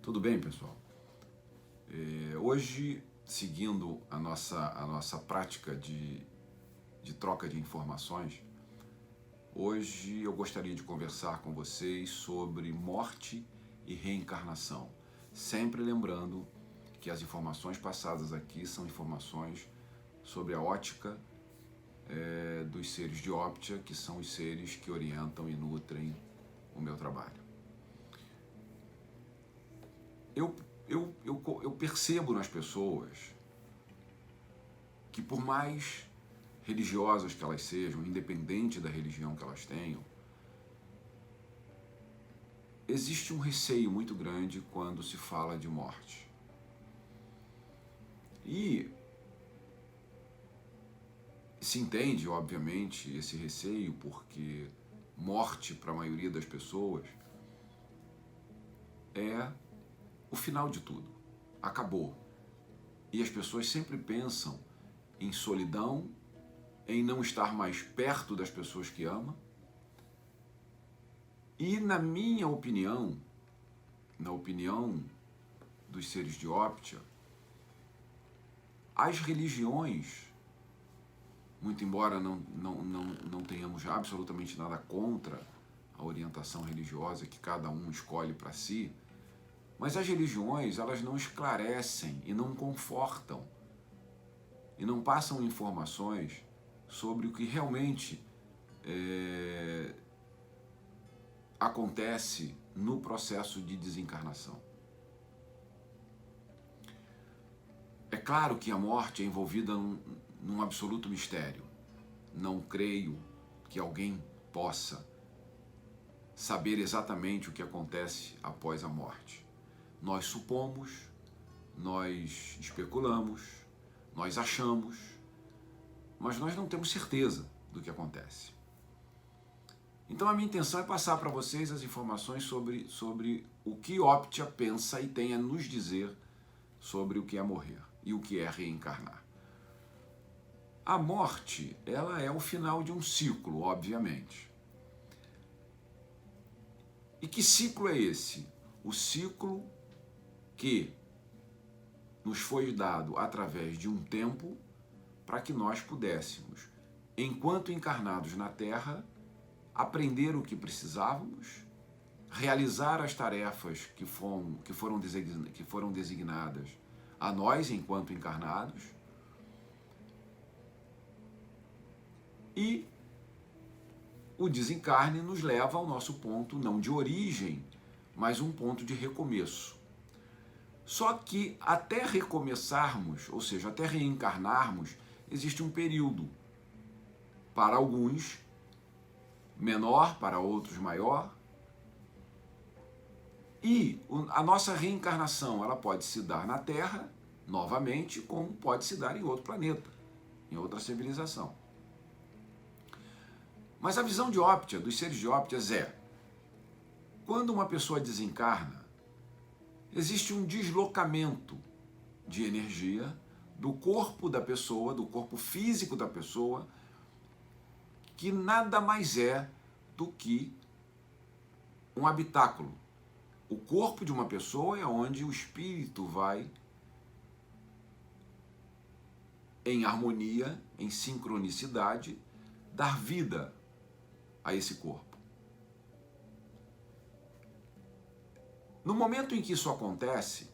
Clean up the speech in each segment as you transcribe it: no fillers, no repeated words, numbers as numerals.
Tudo bem, pessoal? Hoje, seguindo a nossa prática de troca de informações, hoje eu gostaria de conversar com vocês sobre morte e reencarnação. Sempre lembrando que as informações passadas aqui são informações sobre a ótica dos seres de Optia, que são os seres que orientam e nutrem o meu trabalho. Eu percebo nas pessoas que, por mais religiosas que elas sejam, independente da religião que elas tenham, existe um receio muito grande quando se fala de morte. E se entende, obviamente, esse receio, porque morte, para a maioria das pessoas, é o final de tudo. Acabou. E as pessoas sempre pensam em solidão, em não estar mais perto das pessoas que ama. E na minha opinião, na opinião dos seres de Optia, as religiões, muito embora não tenhamos absolutamente nada contra a orientação religiosa que cada um escolhe para si, mas as religiões, elas não esclarecem e não confortam e não passam informações sobre o que realmente acontece no processo de desencarnação. É claro que a morte é envolvida num absoluto mistério. Não creio que alguém possa saber exatamente o que acontece após a morte. Nós supomos, nós especulamos, nós achamos, mas nós não temos certeza do que acontece. Então a minha intenção é passar para vocês as informações sobre o que Optia pensa e tem a nos dizer sobre o que é morrer e o que é reencarnar. A morte, ela é o final de um ciclo, obviamente. E que ciclo é esse? O ciclo que nos foi dado através de um tempo para que nós pudéssemos, enquanto encarnados na Terra, aprender o que precisávamos, realizar as tarefas que foram designadas a nós enquanto encarnados e o desencarne nos leva ao nosso ponto, não de origem, mas um ponto de recomeço. Só que até recomeçarmos, ou seja, até reencarnarmos, existe um período. Para alguns, menor, para outros, maior. E a nossa reencarnação, ela pode se dar na Terra, novamente, como pode se dar em outro planeta, em outra civilização. Mas a visão de Optia, dos seres de Optias, é: quando uma pessoa desencarna, existe um deslocamento de energia do corpo da pessoa, do corpo físico da pessoa, que nada mais é do que um habitáculo. O corpo de uma pessoa é onde o espírito vai em harmonia, em sincronicidade, dar vida a esse corpo. No momento em que isso acontece,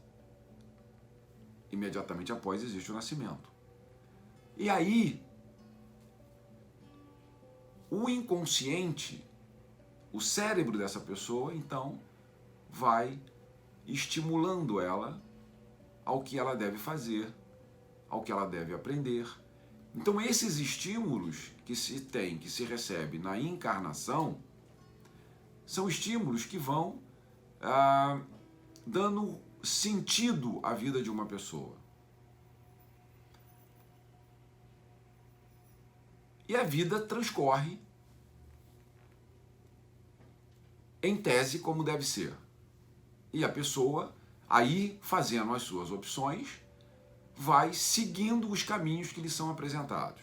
imediatamente após existe o nascimento. E aí, o inconsciente, o cérebro dessa pessoa, então, vai estimulando ela ao que ela deve fazer, ao que ela deve aprender. Então, esses estímulos que se tem, que se recebe na encarnação, são estímulos que vão dando sentido à vida de uma pessoa. E a vida transcorre, em tese, como deve ser. E a pessoa, aí, fazendo as suas opções, vai seguindo os caminhos que lhe são apresentados.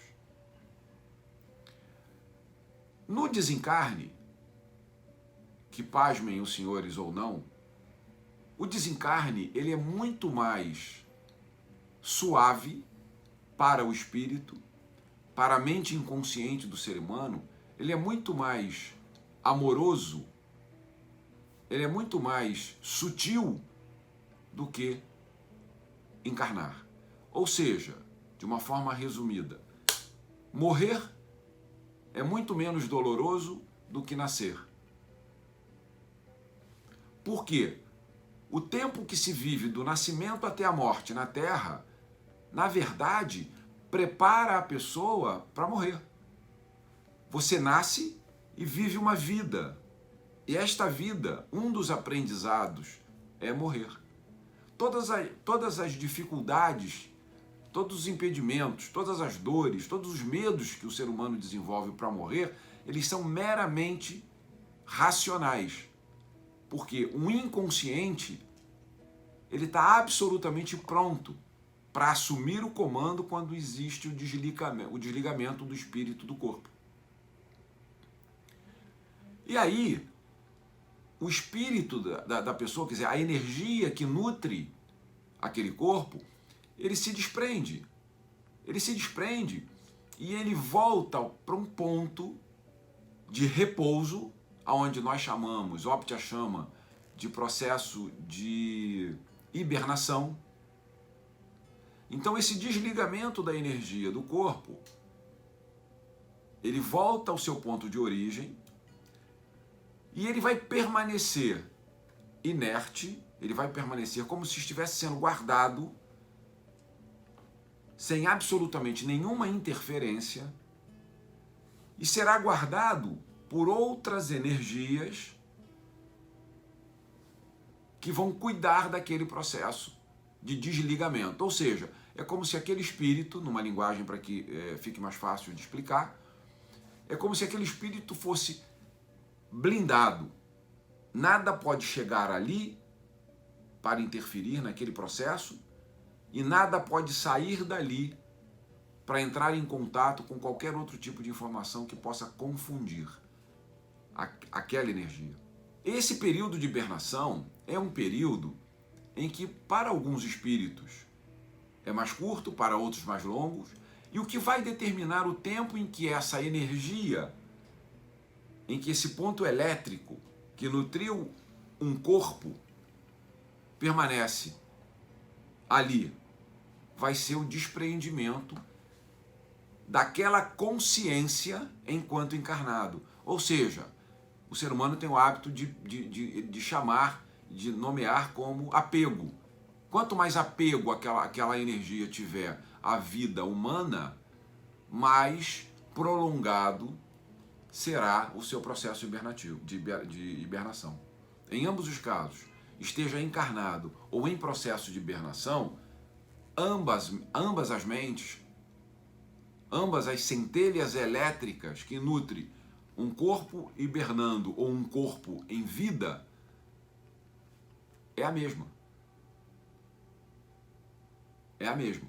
No desencarne, que pasmem os senhores ou não, O desencarne, ele é muito mais suave para o espírito, para a mente inconsciente do ser humano, ele é muito mais amoroso, ele é muito mais sutil do que encarnar. Ou seja, de uma forma resumida, morrer é muito menos doloroso do que nascer. Por quê? O tempo que se vive do nascimento até a morte na Terra, na verdade, prepara a pessoa para morrer. Você nasce e vive uma vida. E esta vida, um dos aprendizados é morrer. Todas as dificuldades, todos os impedimentos, todas as dores, todos os medos que o ser humano desenvolve para morrer, eles são meramente racionais. Porque o inconsciente, ele está absolutamente pronto para assumir o comando quando existe o desligamento do espírito do corpo. E aí, o espírito da pessoa, quer dizer, a energia que nutre aquele corpo, ele se desprende. Ele se desprende e ele volta para um ponto de repouso, onde nós chamamos, Optia chama, de processo de hibernação. Então esse desligamento da energia do corpo, ele volta ao seu ponto de origem e ele vai permanecer inerte, ele vai permanecer como se estivesse sendo guardado, sem absolutamente nenhuma interferência, e será guardado por outras energias que vão cuidar daquele processo de desligamento. Ou seja, é como se aquele espírito, numa linguagem para que fique mais fácil de explicar, é como se aquele espírito fosse blindado. Nada pode chegar ali para interferir naquele processo e nada pode sair dali para entrar em contato com qualquer outro tipo de informação que possa confundir aquela energia. Esse período de hibernação é um período em que, para alguns espíritos, é mais curto, para outros mais longos, e o que vai determinar o tempo em que essa energia, em que esse ponto elétrico que nutriu um corpo permanece ali, vai ser o despreendimento daquela consciência enquanto encarnado. Ou seja, o ser humano tem o hábito de chamar, de nomear como apego. Quanto mais apego aquela energia tiver à vida humana, mais prolongado será o seu processo hibernativo, de hibernação. Em ambos os casos, esteja encarnado ou em processo de hibernação, ambas as mentes, ambas as centelhas elétricas que nutrem um corpo hibernando ou um corpo em vida, é a mesma. É a mesma.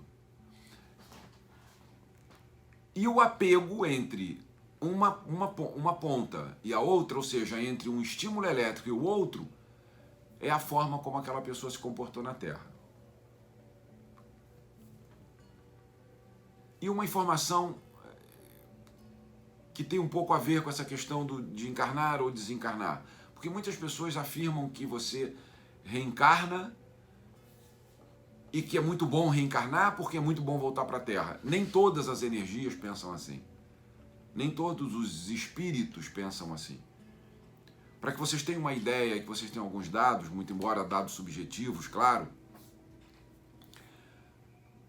E o apego entre uma ponta e a outra, ou seja, entre um estímulo elétrico e o outro, é a forma como aquela pessoa se comportou na Terra. E uma informação que tem um pouco a ver com essa questão de encarnar ou desencarnar. Porque muitas pessoas afirmam que você reencarna e que é muito bom reencarnar porque é muito bom voltar para a Terra. Nem todas as energias pensam assim. Nem todos os espíritos pensam assim. Para que vocês tenham uma ideia, que vocês tenham alguns dados, muito embora dados subjetivos, claro,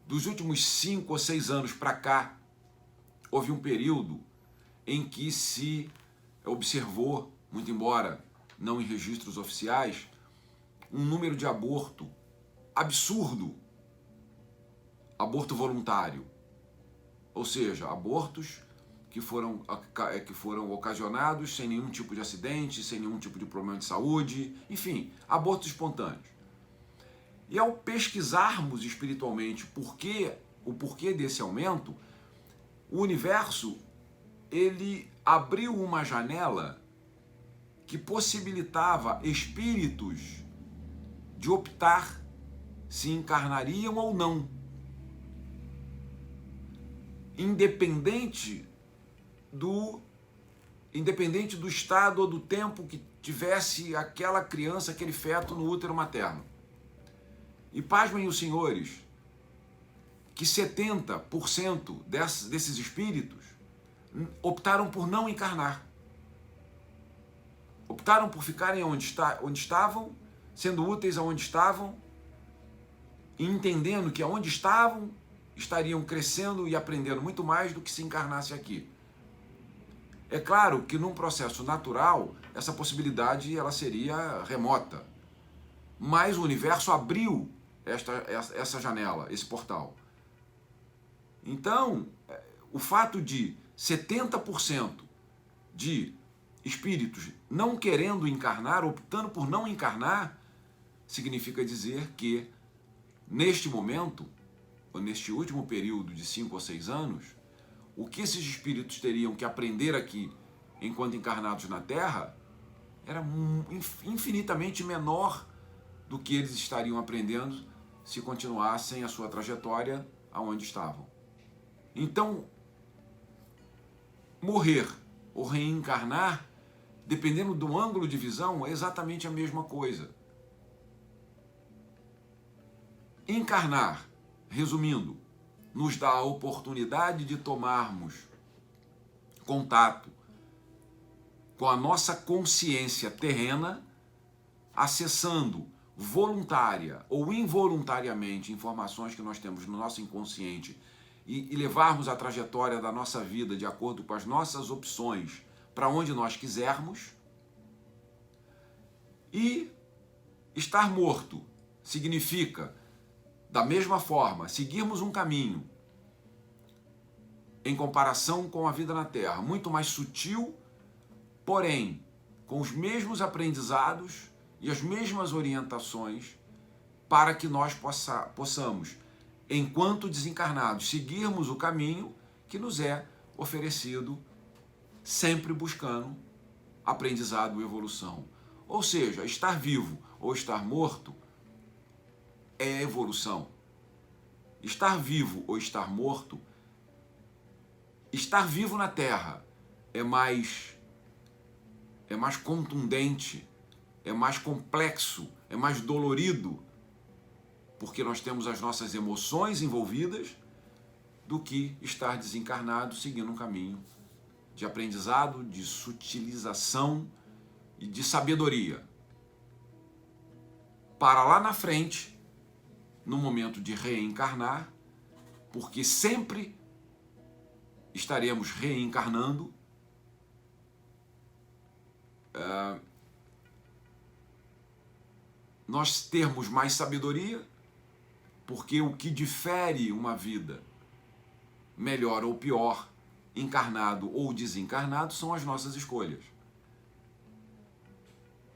dos últimos 5 ou 6 anos para cá, houve um período em que se observou, muito embora não em registros oficiais, um número de aborto absurdo, aborto voluntário, ou seja, abortos que foram ocasionados sem nenhum tipo de acidente, sem nenhum tipo de problema de saúde, enfim, abortos espontâneos. E ao pesquisarmos espiritualmente o porquê desse aumento, o universo, ele abriu uma janela que possibilitava espíritos de optar se encarnariam ou não, independente do estado ou do tempo que tivesse aquela criança, aquele feto no útero materno. E pasmem os senhores, que 70% desses espíritos optaram por não encarnar. Optaram por ficarem onde estavam, sendo úteis aonde estavam, e entendendo que aonde estavam estariam crescendo e aprendendo muito mais do que se encarnasse aqui. É claro que num processo natural, essa possibilidade ela seria remota. Mas o universo abriu essa janela, esse portal. Então, o fato de 70% de espíritos não querendo encarnar, optando por não encarnar, significa dizer que, neste momento, ou neste último período de 5 ou 6 anos, o que esses espíritos teriam que aprender aqui, enquanto encarnados na Terra, era infinitamente menor do que eles estariam aprendendo se continuassem a sua trajetória aonde estavam. Então, morrer ou reencarnar, dependendo do ângulo de visão, é exatamente a mesma coisa. Encarnar, resumindo, nos dá a oportunidade de tomarmos contato com a nossa consciência terrena, acessando voluntária ou involuntariamente informações que nós temos no nosso inconsciente e levarmos a trajetória da nossa vida de acordo com as nossas opções para onde nós quisermos. E estar morto significa, da mesma forma, seguirmos um caminho em comparação com a vida na Terra, muito mais sutil, porém, com os mesmos aprendizados e as mesmas orientações para que nós possamos, enquanto desencarnados, seguirmos o caminho que nos é oferecido, sempre buscando aprendizado e evolução. Ou seja, estar vivo ou estar morto é evolução. Estar vivo ou estar morto, estar vivo na Terra é mais contundente, é mais complexo, é mais dolorido, porque nós temos as nossas emoções envolvidas, do que estar desencarnado seguindo um caminho de aprendizado, de sutilização e de sabedoria. Para lá na frente, no momento de reencarnar, porque sempre estaremos reencarnando, nós termos mais sabedoria, porque o que difere uma vida, melhor ou pior, encarnado ou desencarnado, são as nossas escolhas.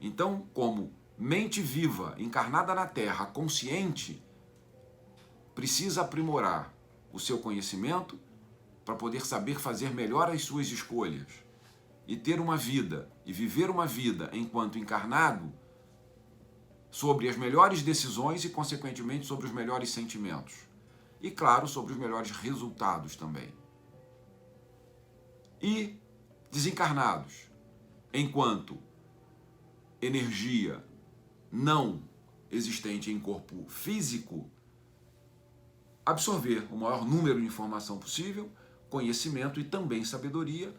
Então, como mente viva, encarnada na Terra, consciente, precisa aprimorar o seu conhecimento para poder saber fazer melhor as suas escolhas e ter uma vida e viver uma vida enquanto encarnado sobre as melhores decisões e, consequentemente, sobre os melhores sentimentos. E, claro, sobre os melhores resultados também. E desencarnados, enquanto energia não existente em corpo físico, absorver o maior número de informação possível, conhecimento e também sabedoria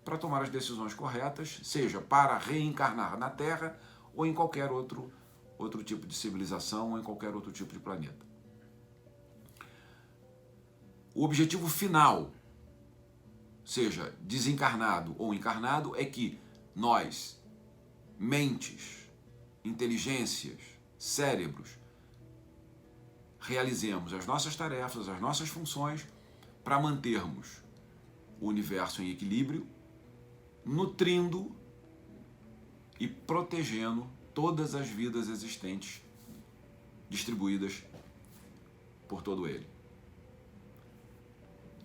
para tomar as decisões corretas, seja para reencarnar na Terra ou em qualquer outro tipo de civilização ou em qualquer outro tipo de planeta. O objetivo final, seja desencarnado ou encarnado, é que nós, mentes, inteligências, cérebros, realizemos as nossas tarefas, as nossas funções para mantermos o universo em equilíbrio, nutrindo e protegendo todas as vidas existentes distribuídas por todo ele.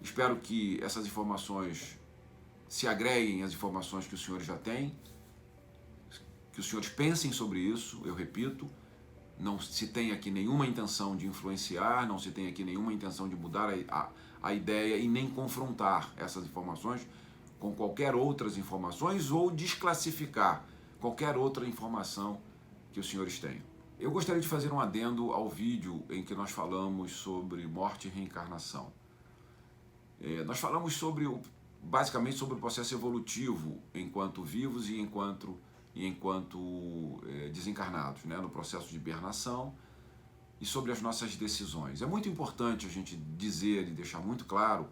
Espero que essas informações se agreguem às informações que os senhores já têm, que os senhores pensem sobre isso, eu repito, não se tem aqui nenhuma intenção de influenciar, não se tem aqui nenhuma intenção de mudar a ideia e nem confrontar essas informações com qualquer outras informações ou desclassificar qualquer outra informação que os senhores tenham. Eu gostaria de fazer um adendo ao vídeo em que nós falamos sobre morte e reencarnação. Nós falamos basicamente sobre o processo evolutivo enquanto vivos e enquanto desencarnados, né? No processo de hibernação e sobre as nossas decisões. É muito importante a gente dizer e deixar muito claro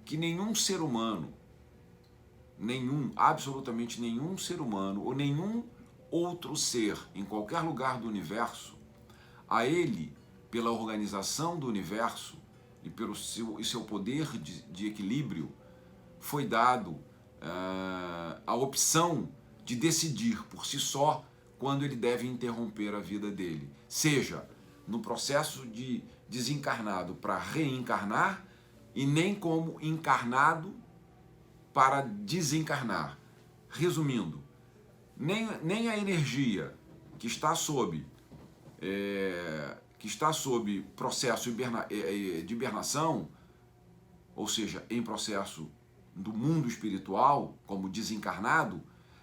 que nenhum ser humano, absolutamente nenhum ser humano ou nenhum outro ser em qualquer lugar do universo, a ele, pela organização do universo e pelo seu poder de equilíbrio, foi dado a opção de decidir por si só quando ele deve interromper a vida dele, seja no processo de desencarnado para reencarnar e nem como encarnado para desencarnar. Resumindo, nem a energia que está sob processo de hibernação, ou seja, em processo do mundo espiritual, como desencarnado,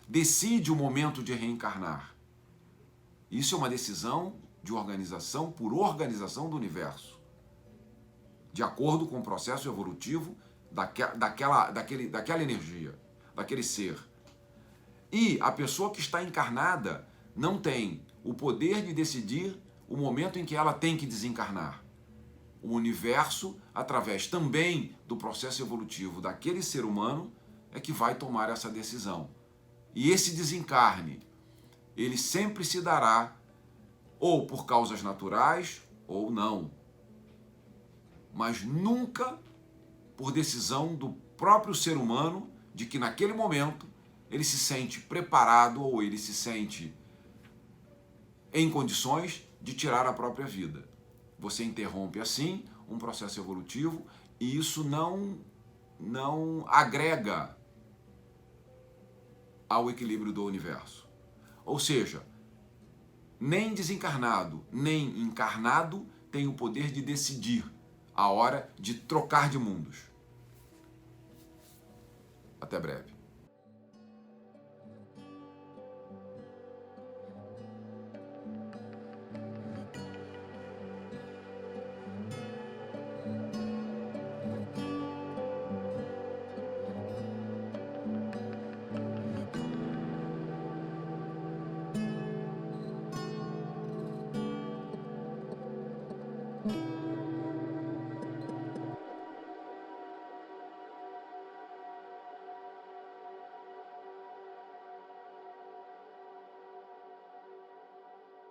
decide o momento de reencarnar. Isso é uma decisão de organização por organização do universo, de acordo com o processo evolutivo daquela energia, daquele ser. E a pessoa que está encarnada não tem o poder de decidir o momento em que ela tem que desencarnar. O universo, através também do processo evolutivo daquele ser humano, é que vai tomar essa decisão. E esse desencarne, ele sempre se dará ou por causas naturais ou não, mas nunca por decisão do próprio ser humano de que naquele momento ele se sente preparado ou ele se sente em condições de tirar a própria vida. Você interrompe assim um processo evolutivo e isso não agrega ao equilíbrio do universo. Ou seja, nem desencarnado, nem encarnado tem o poder de decidir a hora de trocar de mundos. Até breve.